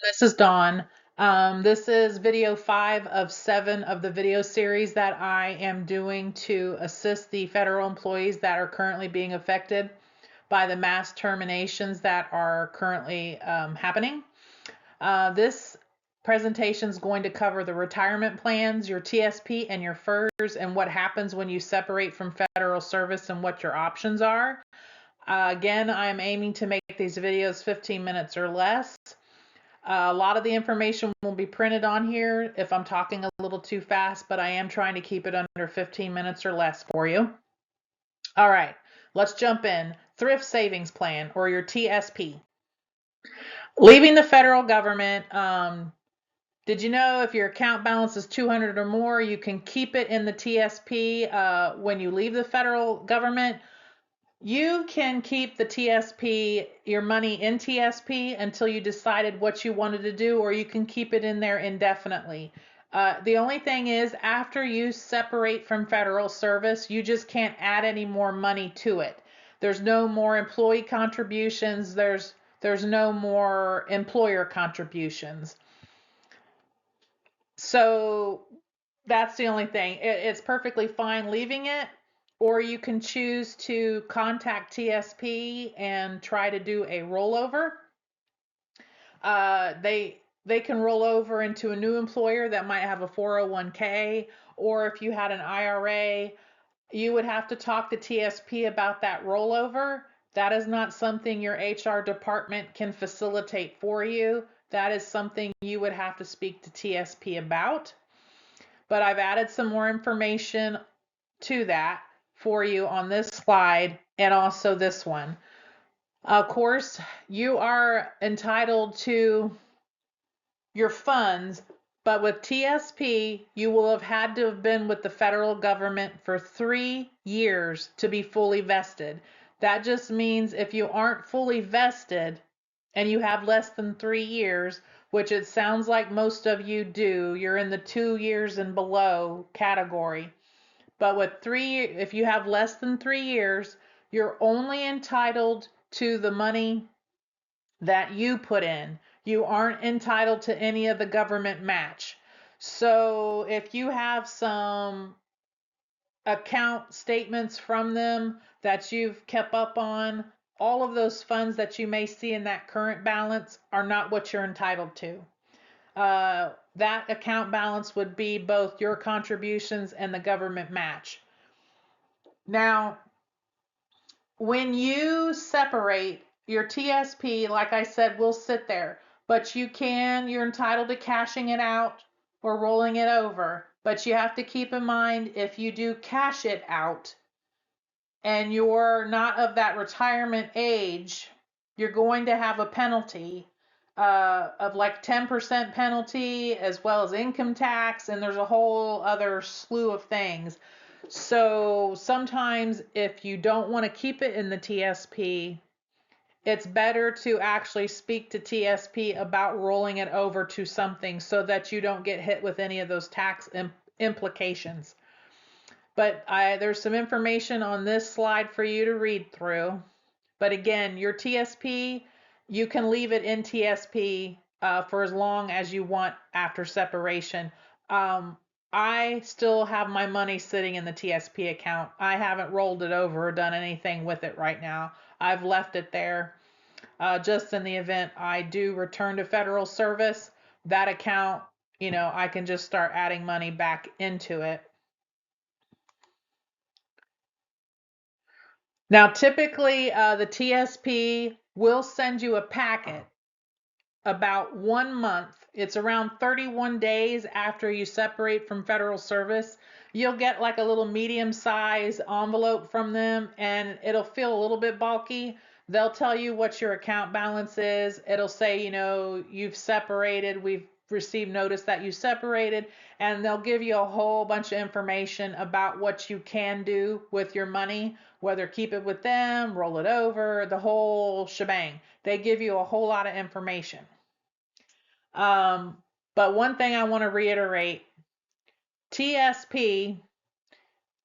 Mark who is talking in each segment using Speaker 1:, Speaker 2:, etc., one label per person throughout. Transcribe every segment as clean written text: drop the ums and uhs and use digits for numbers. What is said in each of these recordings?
Speaker 1: This is Dawn. This is video 5 of 7 of the video series that I am doing to assist the federal employees that are currently being affected by the mass terminations that are currently happening. This presentation is going to cover the retirement plans, your TSP, and your FERS, and what happens when you separate from federal service and what your options are. Again, I'm aiming to make these videos 15 minutes or less. A lot of the information will be printed on here if I'm talking a little too fast, but I am trying to keep it under 15 minutes or less for you. All right, let's jump in. Thrift Savings Plan, or your TSP. Leaving the federal government, did you know if your account balance is 200 or more, you can keep it in the TSP when you leave the federal government? You can keep the TSP, your money in TSP until you decided what you wanted to do, or you can keep it in there indefinitely. The only thing is, after you separate from federal service, you just can't add any more money to it. There's no more employee contributions. There's no more employer contributions. So that's the only thing. It's perfectly fine leaving it, or you can choose to contact TSP and try to do a rollover. They can roll over into a new employer that might have a 401k, or if you had an IRA, you would have to talk to TSP about that rollover. That is not something your HR department can facilitate for you. That is something you would have to speak to TSP about. But I've added some more information to that for you on this slide and also this one. Of course, you are entitled to your funds, but with TSP, you will have had to have been with the federal government for 3 years to be fully vested. That just means if you aren't fully vested and you have less than 3 years, which it sounds like most of you do, you're in the 2 years and below category. But with if you have less than 3 years, you're only entitled to the money that you put in. You aren't entitled to any of the government match. So if you have some account statements from them that you've kept up on, all of those funds that you may see in that current balance are not what you're entitled to. That account balance would be both your contributions and the government match. Now, when you separate, your TSP, like I said, will sit there, but you're entitled to cashing it out or rolling it over. But you have to keep in mind, if you do cash it out and you're not of that retirement age, you're going to have a penalty of like 10% penalty, as well as income tax, and there's a whole other slew of things. So sometimes if you don't want to keep it in the TSP, it's better to actually speak to TSP about rolling it over to something so that you don't get hit with any of those tax implications. But there's some information on this slide for you to read through. But again, your TSP, you can leave it in TSP for as long as you want after separation. I still have my money sitting in the TSP account. I haven't rolled it over or done anything with it right now. I've left it there just in the event I do return to federal service. That account, I can just start adding money back into it. Now, typically, the TSP will send you a packet about 1 month. It's around 31 days after you separate from federal service. You'll get like a little medium size envelope from them, and it'll feel a little bit bulky. They'll tell you what your account balance is. It'll say, you've separated, we've received notice that you separated, and they'll give you a whole bunch of information about what you can do with your money, whether keep it with them, roll it over, the whole shebang. They give you a whole lot of information. But one thing I want to reiterate, TSP,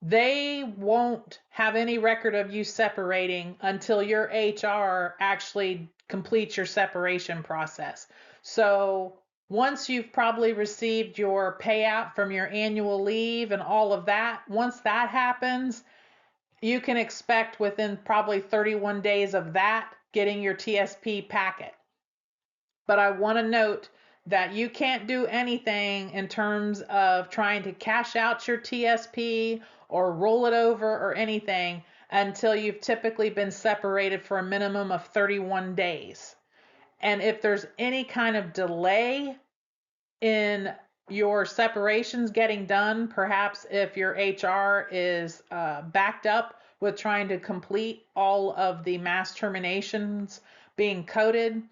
Speaker 1: they won't have any record of you separating until your HR actually completes your separation process. So once you've probably received your payout from your annual leave and all of that, once that happens, you can expect within probably 31 days of that getting your TSP packet. But I want to note that you can't do anything in terms of trying to cash out your TSP or roll it over or anything until you've typically been separated for a minimum of 31 days. And if there's any kind of delay in your separations getting done, perhaps if your HR is backed up with trying to complete all of the mass terminations being coded,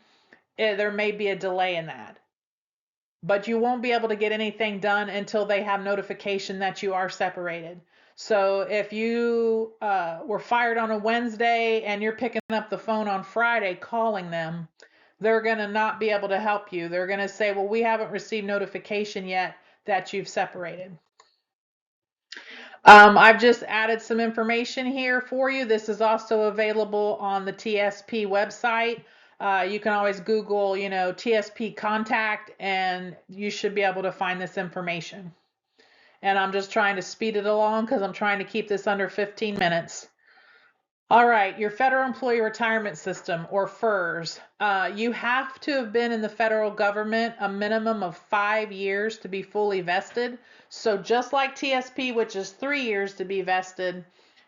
Speaker 1: there may be a delay in that. But you won't be able to get anything done until they have notification that you are separated. So if you were fired on a Wednesday and you're picking up the phone on Friday calling them, they're going to not be able to help you. They're going to say, well, we haven't received notification yet that you've separated. I've just added some information here for you. This is also available on the TSP website. You can always Google, TSP contact, and you should be able to find this information. And I'm just trying to speed it along because I'm trying to keep this under 15 minutes. All right, your federal employee retirement system, or FERS. You have to have been in the federal government a minimum of 5 years to be fully vested. So just like TSP, which is 3 years to be vested,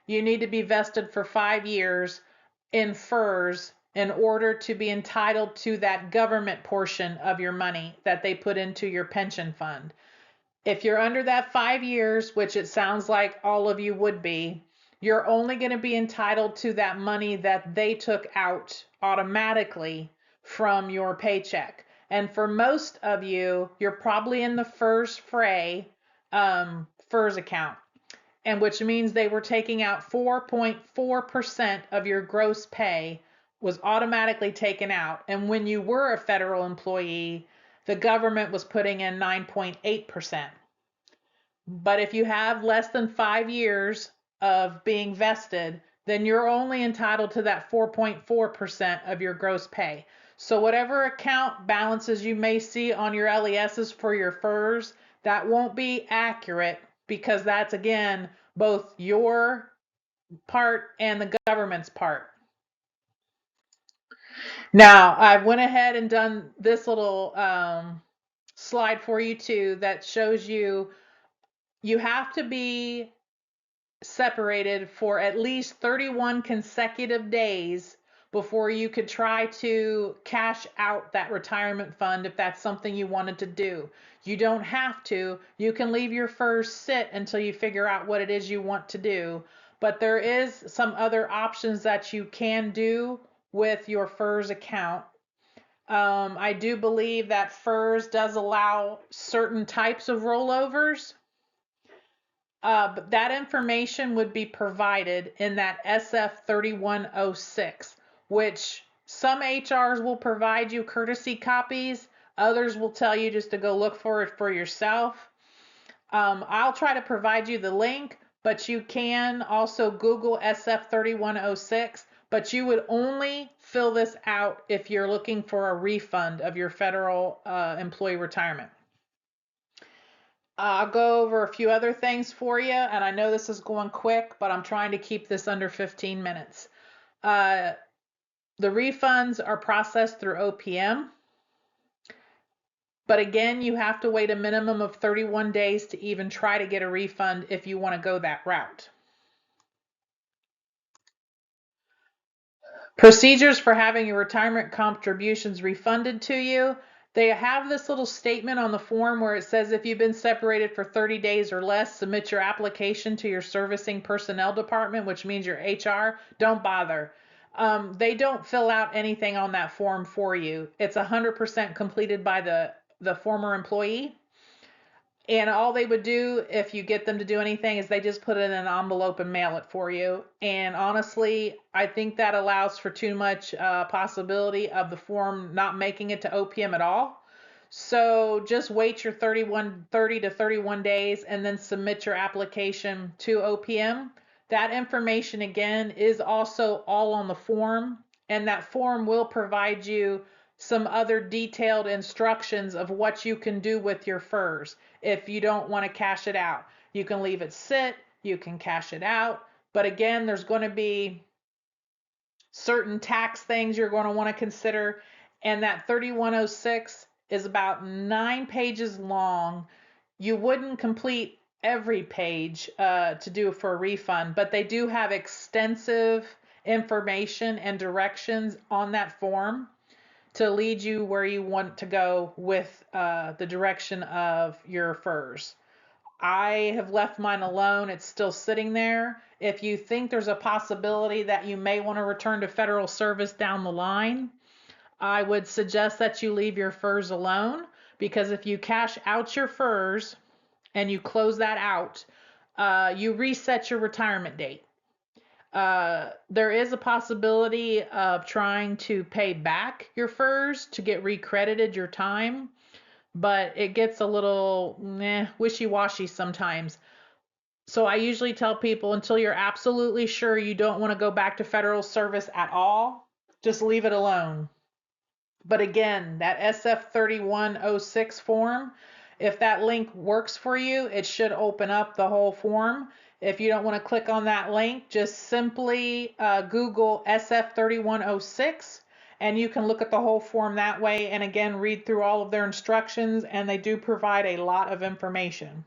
Speaker 1: you need to be vested for 5 years in FERS in order to be entitled to that government portion of your money that they put into your pension fund. If you're under that 5 years, which it sounds like all of you would be, you're only going to be entitled to that money that they took out automatically from your paycheck. And for most of you, you're probably in the FERS fray, FERS account, and which means they were taking out 4.4% of your gross pay was automatically taken out. And when you were a federal employee, the government was putting in 9.8%. But if you have less than 5 years of being vested, then you're only entitled to that 4.4% of your gross pay. So whatever account balances you may see on your LESs for your FERS, that won't be accurate because that's, again, both your part and the government's part. Now, I went ahead and done this little slide for you too that shows you have to be separated for at least 31 consecutive days before you could try to cash out that retirement fund if that's something you wanted to do. You don't have to. You can leave your FERS sit until you figure out what it is you want to do. But there is some other options that you can do with your FERS account. I do believe that FERS does allow certain types of rollovers. But that information would be provided in that SF 3106, which some HRs will provide you courtesy copies. Others will tell you just to go look for it for yourself. I'll try to provide you the link, but you can also Google SF 3106, but you would only fill this out if you're looking for a refund of your federal employee retirement. I'll go over a few other things for you, and I know this is going quick, but I'm trying to keep this under 15 minutes. The refunds are processed through OPM, but again, you have to wait a minimum of 31 days to even try to get a refund if you want to go that route. Procedures for having your retirement contributions refunded to you. They have this little statement on the form where it says if you've been separated for 30 days or less, submit your application to your servicing personnel department, which means your HR. Don't bother. They don't fill out anything on that form for you. It's 100% completed by the former employee. And all they would do if you get them to do anything is they just put it in an envelope and mail it for you. And honestly, I think that allows for too much possibility of the form not making it to OPM at all. So just wait your 30 to 31 days and then submit your application to OPM. That information, again, is also all on the form. And that form will provide you some other detailed instructions of what you can do with your FERS if you don't want to cash it out. You can leave it sit, you can cash it out, but again, there's going to be certain tax things you're going to want to consider, and that 3106 is about 9 pages long. You wouldn't complete every page to do for a refund, but they do have extensive information and directions on that form to lead you where you want to go with the direction of your FERS. I have left mine alone. It's still sitting there. If you think there's a possibility that you may want to return to federal service down the line, I would suggest that you leave your FERS alone, because if you cash out your FERS and you close that out, you reset your retirement date. There is a possibility of trying to pay back your FERS to get recredited your time, but it gets a little wishy-washy sometimes. So I usually tell people, until you're absolutely sure you don't want to go back to federal service at all, just leave it alone. But again, that SF 3106 form, if that link works for you, it should open up the whole form. If you don't want to click on that link, just simply Google SF 3106, and you can look at the whole form that way, and again, read through all of their instructions, and they do provide a lot of information.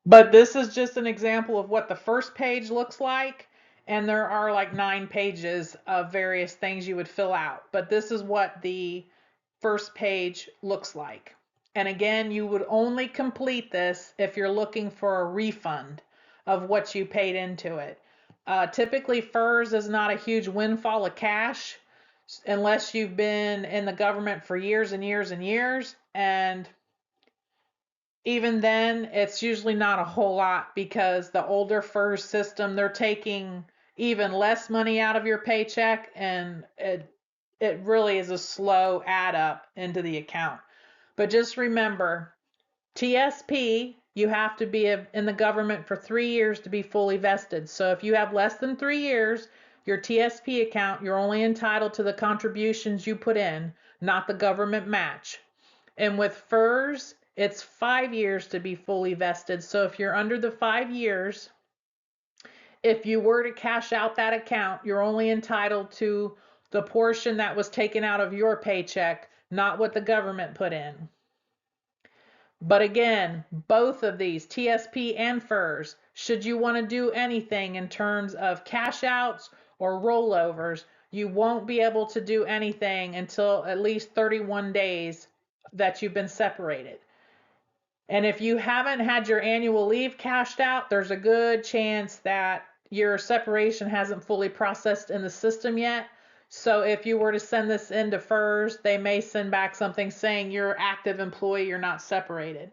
Speaker 1: But this is just an example of what the first page looks like, and there are like 9 pages of various things you would fill out. But this is what the first page looks like. And again, you would only complete this if you're looking for a refund of what you paid into it. Typically, FERS is not a huge windfall of cash unless you've been in the government for years and years and years. And even then, it's usually not a whole lot, because the older FERS system, they're taking even less money out of your paycheck, and it really is a slow add up into the account. But just remember, TSP, you have to be in the government for 3 years to be fully vested. So if you have less than 3 years, your TSP account, you're only entitled to the contributions you put in, not the government match. And with FERS, it's 5 years to be fully vested. So if you're under the 5 years, if you were to cash out that account, you're only entitled to the portion that was taken out of your paycheck, not what the government put in. But again, both of these, TSP and FERS, should you want to do anything in terms of cash outs or rollovers, you won't be able to do anything until at least 31 days that you've been separated. And if you haven't had your annual leave cashed out, there's a good chance that your separation hasn't fully processed in the system yet. So if you were to send this into FERS, they may send back something saying you're an active employee, you're not separated.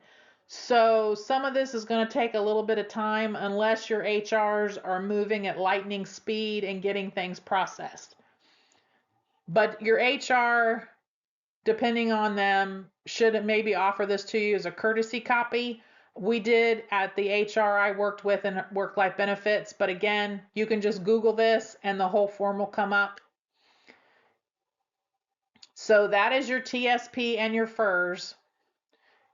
Speaker 1: So some of this is going to take a little bit of time unless your HRs are moving at lightning speed and getting things processed. But your HR, depending on them, should maybe offer this to you as a courtesy copy. We did at the HR I worked with in work-life benefits, but again, you can just Google this and the whole form will come up. So that is your TSP and your FERS.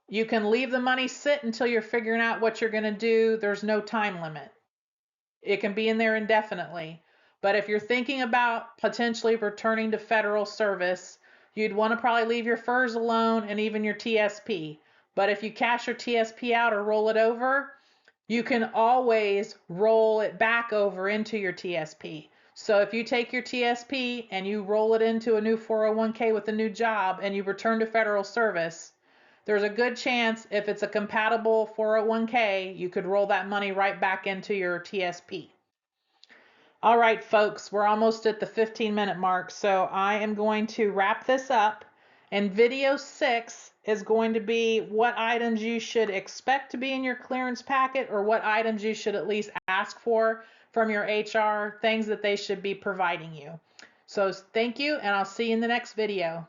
Speaker 1: You can leave the money sit until you're figuring out what you're going to do. There's no time limit. It can be in there indefinitely. But if you're thinking about potentially returning to federal service, you'd want to probably leave your FERS alone and even your TSP. But if you cash your TSP out or roll it over, you can always roll it back over into your TSP. So if you take your TSP and you roll it into a new 401k with a new job and you return to federal service, there's a good chance, if it's a compatible 401k, you could roll that money right back into your TSP. All right, folks, we're almost at the 15-minute mark, so I am going to wrap this up. And video 6 is going to be what items you should expect to be in your clearance packet, or what items you should at least ask for from your HR, things that they should be providing you. So thank you, and I'll see you in the next video.